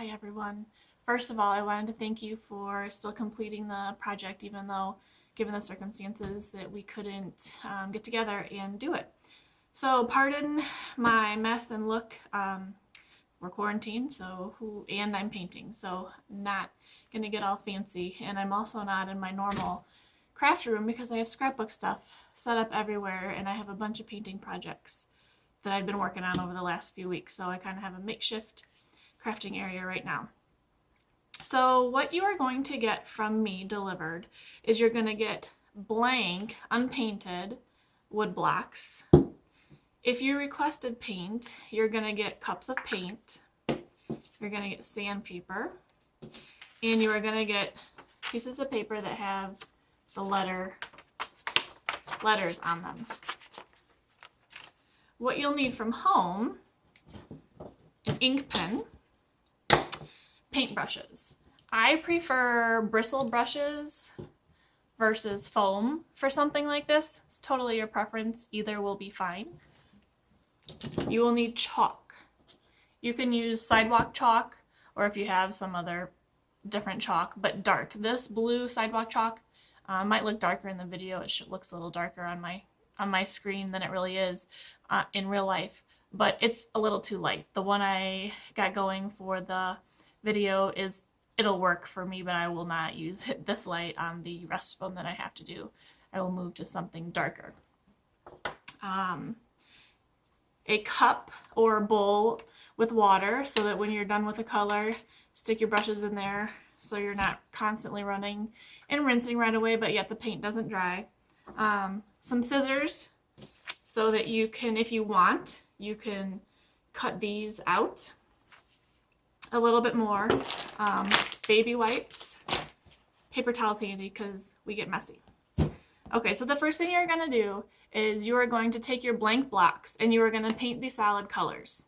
Hi everyone. First of all, I wanted to thank you for still completing the project even though, given the circumstances, that we couldn't get together and do it. So pardon my mess and look. We're quarantined, and I'm painting, so not gonna get all fancy. And I'm also not in my normal craft room because I have scrapbook stuff set up everywhere and I have a bunch of painting projects that I've been working on over the last few weeks. So I kind of have a makeshift crafting area right now. So what you are going to get from me delivered is you're going to get blank, unpainted wood blocks. If you requested paint, you're going to get cups of paint. You're going to get sandpaper. And you are going to get pieces of paper that have the letters on them. What you'll need from home, an ink pen, paintbrushes. I prefer bristle brushes versus foam for something like this. It's totally your preference. Either will be fine. You will need chalk. You can use sidewalk chalk, or if you have some other different chalk, but dark. This blue sidewalk chalk might look darker in the video. It looks a little darker on my screen than it really is in real life, but it's a little too light. The one I got going for the video it'll work for me, but I will not use this light on the rest of them that I have to do. I will move to something darker. A cup or bowl with water so that when you're done with a color, stick your brushes in there so you're not constantly running and rinsing right away, but yet the paint doesn't dry. Some scissors so that you can, if you want, you can cut these out a little bit more. Baby wipes, paper towels handy because we get messy. Okay, so the first thing you're going to do is you are going to take your blank blocks and you are going to paint the solid colors.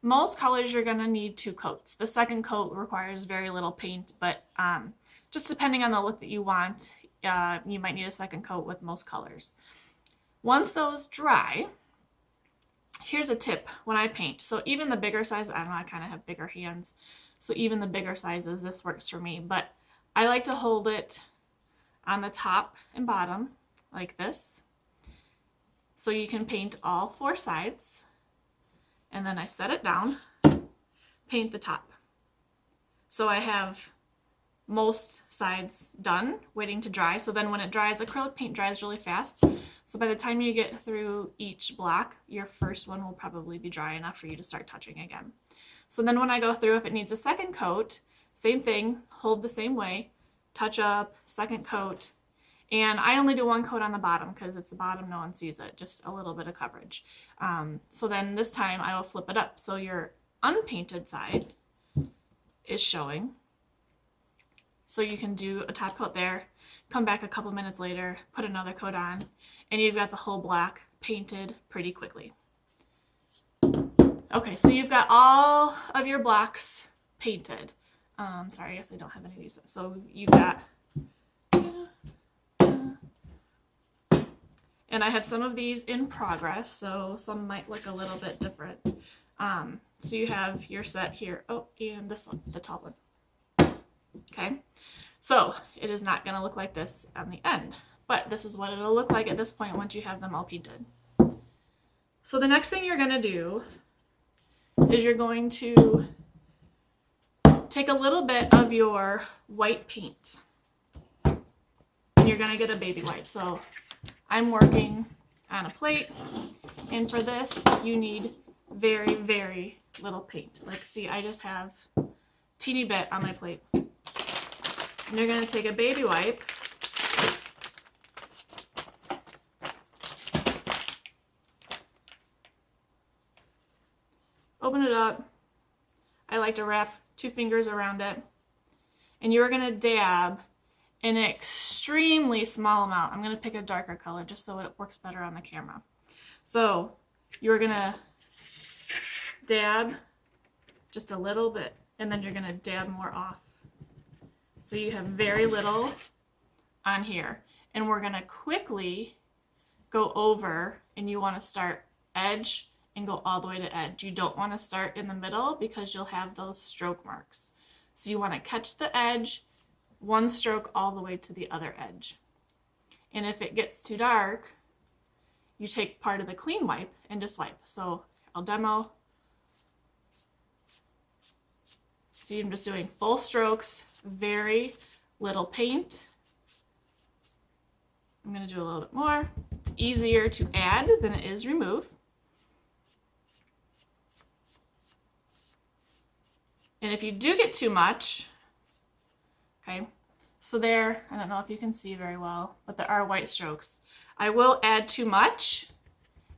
Most colors you're going to need 2 coats. The second coat requires very little paint, but just depending on the look that you want, you might need a second coat with most colors. Once those dry, here's a tip when I paint. So even the bigger size, I don't know, I kind of have bigger hands, so even the bigger sizes, this works for me, but I like to hold it on the top and bottom like this. So you can paint all 4 sides, and then I set it down, paint the top. So I have most sides done, waiting to dry. So then when it dries, acrylic paint dries really fast. So by the time you get through each block, your first one will probably be dry enough for you to start touching again. So then when I go through, if it needs a second coat, same thing, hold the same way, touch up, second coat. And I only do 1 coat on the bottom because it's the bottom, no one sees it, just a little bit of coverage. So then this time I will flip it up. So your unpainted side is showing. So you can do a top coat there, come back a couple minutes later, put another coat on, and you've got the whole block painted pretty quickly. Okay, so you've got all of your blocks painted. Sorry, I guess I don't have any of these. So you've got, and I have some of these in progress, so some might look a little bit different. So you have your set here. Oh, and this one, the top one. Okay, so it is not going to look like this on the end, but this is what it'll look like at this point once you have them all painted. So the next thing you're going to do is you're going to take a little bit of your white paint and you're going to get a baby wipe. So I'm working on a plate, and for this you need very, very little paint. Like, see, I just have a teeny bit on my plate. And you're going to take a baby wipe open it up. I like to wrap 2 fingers around it, and you're going to dab an extremely small amount. I'm going to pick a darker color just so it works better on the camera. So you're going to dab just a little bit, and then you're going to dab more off. So you have very little on here, and we're going to quickly go over, and you want to start edge and go all the way to edge. You don't want to start in the middle because you'll have those stroke marks. So you want to catch the edge, one stroke all the way to the other edge. And if it gets too dark, you take part of the clean wipe and just wipe. So I'll demo. See, I'm just doing full strokes, very little paint. I'm going to do a little bit more. It's easier to add than it is remove. And if you do get too much, okay, so there, I don't know if you can see very well, but there are white strokes. I will add too much,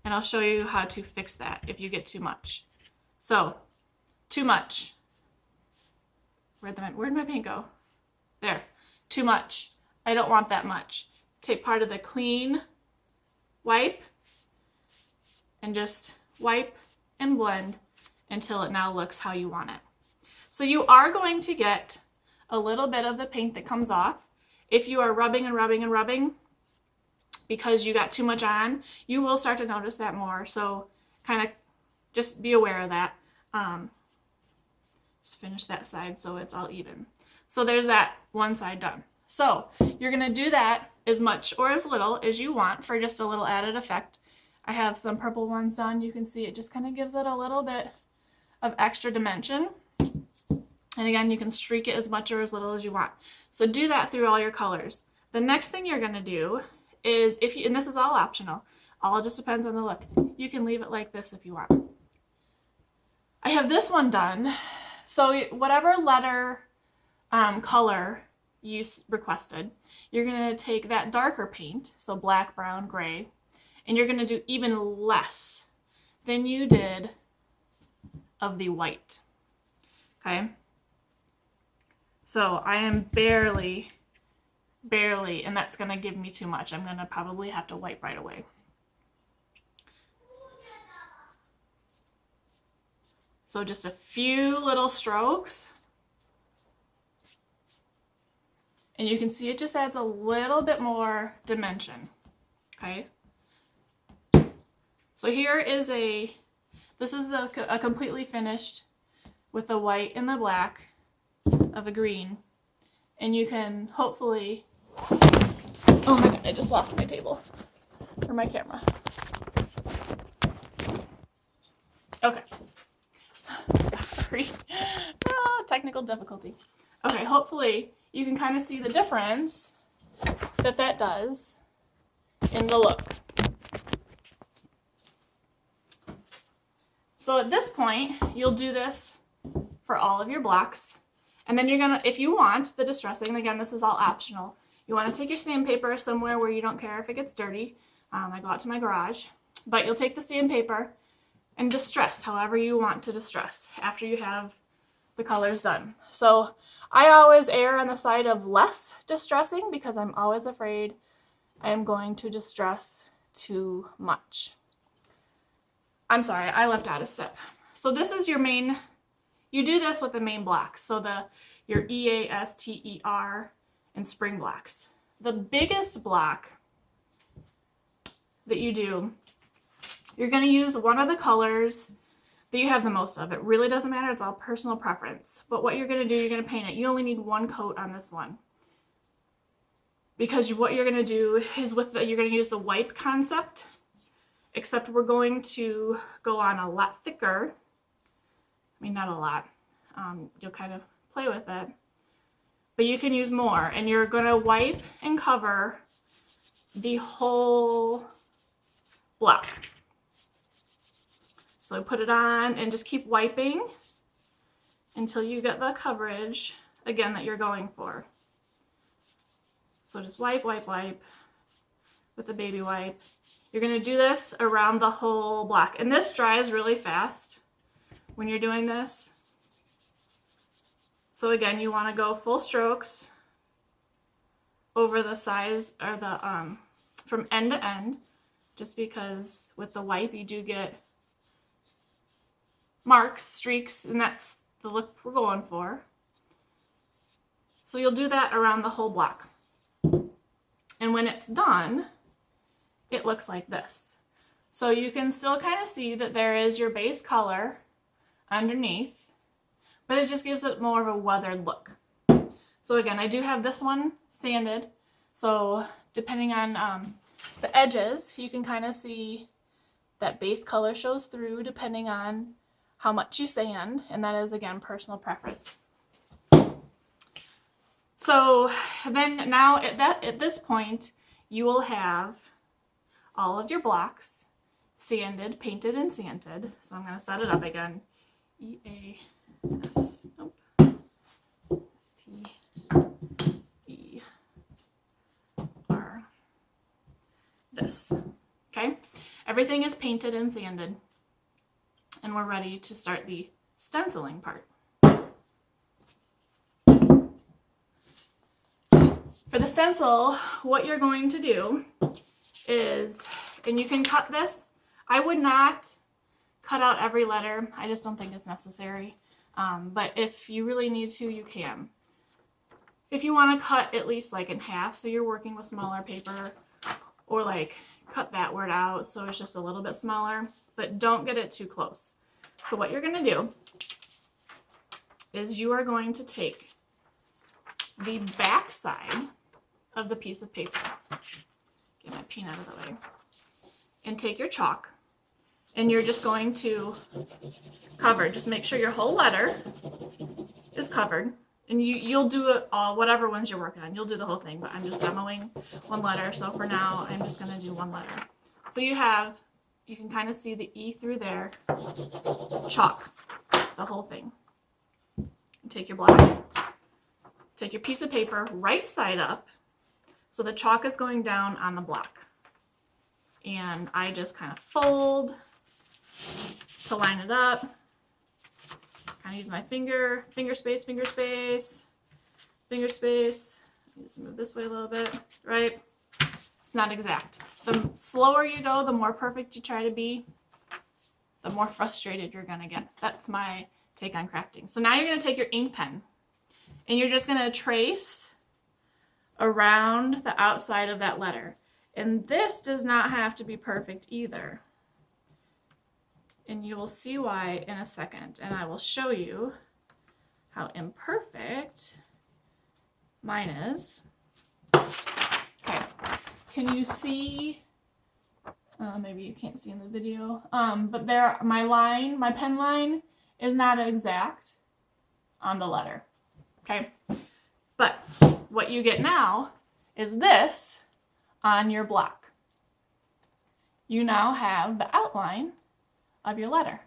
and I'll show you how to fix that if you get too much. So, too much. Where'd my paint go? There. Too much. I don't want that much. Take part of the clean wipe and just wipe and blend until it now looks how you want it. So you are going to get a little bit of the paint that comes off. If you are rubbing and rubbing and rubbing because you got too much on, you will start to notice that more. So kind of just be aware of that. Just finish that side so it's all even. So there's that one side done. So you're going to do that as much or as little as you want for just a little added effect. I have some purple ones done. You can see it just kind of gives it a little bit of extra dimension. And again, you can streak it as much or as little as you want. So do that through all your colors. The next thing you're going to do is, if you, and this is all optional, all just depends on the look. You can leave it like this if you want. I have this one done. So whatever letter color you requested, you're going to take that darker paint, so black, brown, gray, and you're going to do even less than you did of the white. Okay? So I am barely, and that's going to give me too much. I'm going to probably have to wipe right away. So just a few little strokes. And you can see it just adds a little bit more dimension. Okay? So here is this is a completely finished with the white and the black of a green. And you can hopefully, oh my God, I just lost my table, or my camera. Okay. Sorry. Technical difficulty. Okay, hopefully you can kind of see the difference that does in the look. So at this point, you'll do this for all of your blocks. And then you're gonna, if you want the distressing, again, this is all optional. You wanna take your sandpaper somewhere where you don't care if it gets dirty. I go out to my garage, but you'll take the sandpaper and distress however you want to distress after you have the colors done. So I always err on the side of less distressing because I'm always afraid I'm going to distress too much. I'm sorry, I left out a step. So this is your main, you do this with the main blocks. So your EASTER and spring blocks. The biggest block that you do, you're going to use one of the colors that you have the most of. It really doesn't matter. It's all personal preference. But what you're going to do, you're going to paint it. You only need one coat on this one. Because what you're going to do is you're going to use the wipe concept, except we're going to go on a lot thicker. I mean, not a lot. You'll kind of play with it. But you can use more. And you're going to wipe and cover the whole block. So put it on and just keep wiping until you get the coverage, again, that you're going for. So just wipe, wipe, wipe with the baby wipe. You're going to do this around the whole block. And this dries really fast when you're doing this. So again, you want to go full strokes over the size, or the from end to end, just because with the wipe you do get marks, streaks, and that's the look we're going for. So you'll do that around the whole block. And when it's done, it looks like this. So you can still kind of see that there is your base color underneath, but it just gives it more of a weathered look. So again, I do have this one sanded. So depending on the edges, you can kind of see that base color shows through depending on how much you sand, and that is again personal preference. So then now at this point, you will have all of your blocks sanded, painted, and sanded. So I'm going to set it up again. EAS, nope, STER. This. Okay, everything is painted and sanded, and we're ready to start the stenciling part. For the stencil, what you're going to do is, and you can cut this. I would not cut out every letter. I just don't think it's necessary. But if you really need to, you can. If you want to cut at least like in half, so you're working with smaller paper, or like cut that word out so it's just a little bit smaller, but don't get it too close. So what you're going to do is you are going to take the back side of the piece of paper, get my paint out of the way, and take your chalk, and you're just going to cover, just make sure your whole letter is covered, and you'll do it all, whatever ones you're working on, you'll do the whole thing, but I'm just demoing one letter, so for now I'm just going to do one letter. So you can kind of see the E through there, chalk the whole thing. Take your block, take your piece of paper right side up, so the chalk is going down on the block. And I just kind of fold to line it up. Kind of use my finger space. Just move this way a little bit, right? It's not exact. The slower you go, the more perfect you try to be, the more frustrated you're gonna get. That's my take on crafting. So now you're gonna take your ink pen and you're just gonna trace around the outside of that letter. And this does not have to be perfect either. And you will see why in a second. And I will show you how imperfect mine is. Okay, can you see? Maybe you can't see in the video. But there, my pen line is not exact on the letter. Okay, but what you get now is this on your block. You now have the outline of your letter.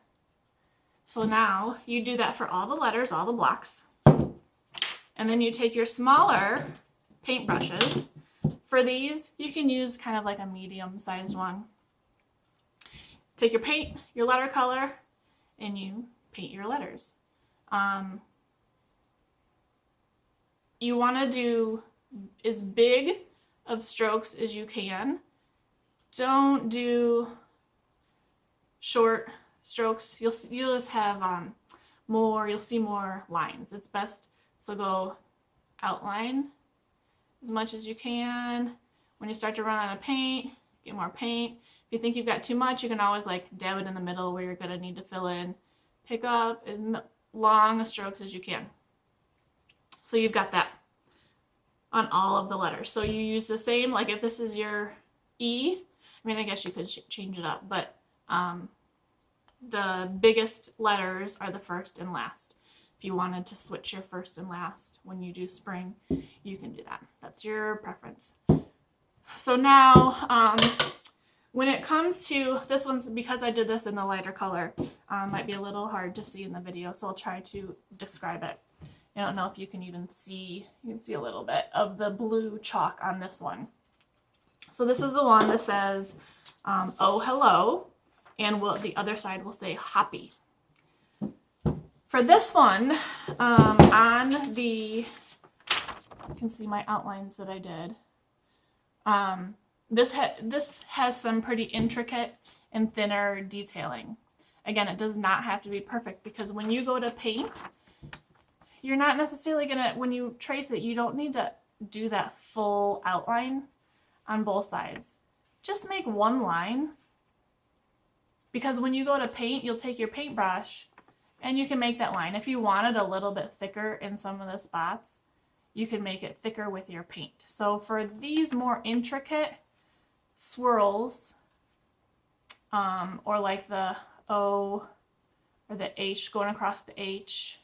So now you do that for all the letters, all the blocks. And then you take your smaller paint brushes. For these, you can use kind of like a medium-sized one. Take your paint, your letter color, and you paint your letters. You want to do as big of strokes as you can. Don't do short strokes. You'll just have you'll see more lines. It's best, so go outline as much as you can. When you start to run out of paint, get more paint. If you think you've got too much, you can always like dab it in the middle where you're gonna need to fill in. Pick up as long strokes as you can. So you've got that on all of the letters. So you use the same, like if this is your E, I mean, I guess you could change it up, but the biggest letters are the first and last. If you wanted to switch your first and last when you do spring, you can do that. That's your preference. So now, when it comes to this one's, because I did this in the lighter color, might be a little hard to see in the video, so I'll try to describe it. I don't know if you can even see, you can see a little bit of the blue chalk on this one. So this is the one that says, oh, hello, and the other side will say happy. For this one, on the, you can see my outlines that I did. This has some pretty intricate and thinner detailing. Again, it does not have to be perfect, because when you go to paint, you're not necessarily gonna, when you trace it, you don't need to do that full outline on both sides. Just make one line because when you go to paint, you'll take your paintbrush and you can make that line. If you want it a little bit thicker in some of the spots, you can make it thicker with your paint. So for these more intricate swirls, or like the O or the H going across the H,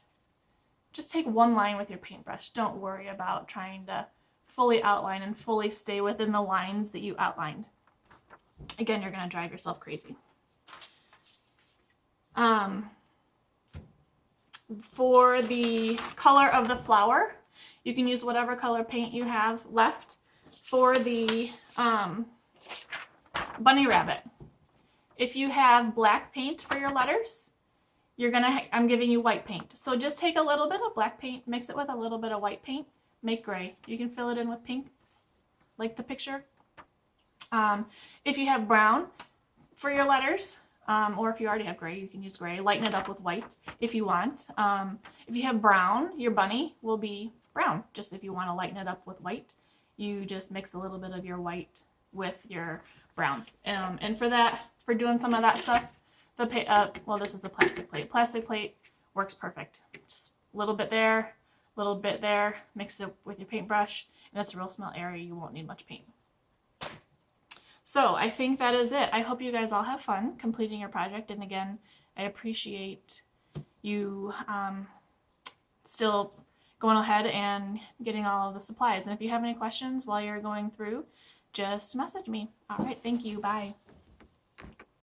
just take one line with your paintbrush. Don't worry about trying to fully outline and fully stay within the lines that you outlined. Again, you're going to drive yourself crazy. For the color of the flower, you can use whatever color paint you have left. For the bunny rabbit, if you have black paint for your letters, I'm giving you white paint. So just take a little bit of black paint, mix it with a little bit of white paint, make gray. You can fill it in with pink, like the picture. If you have brown for your letters, or if you already have gray, you can use gray. Lighten it up with white if you want. If you have brown, your bunny will be brown. Just if you want to lighten it up with white, you just mix a little bit of your white with your brown. And for doing some of that stuff, well, this is a plastic plate. Plastic plate works perfect. Just a little bit there, mix it with your paintbrush, and it's a real small area. You won't need much paint. So I think that is it. I hope you guys all have fun completing your project. And again, I appreciate you still going ahead and getting all of the supplies. And if you have any questions while you're going through, just message me. All right, thank you. Bye.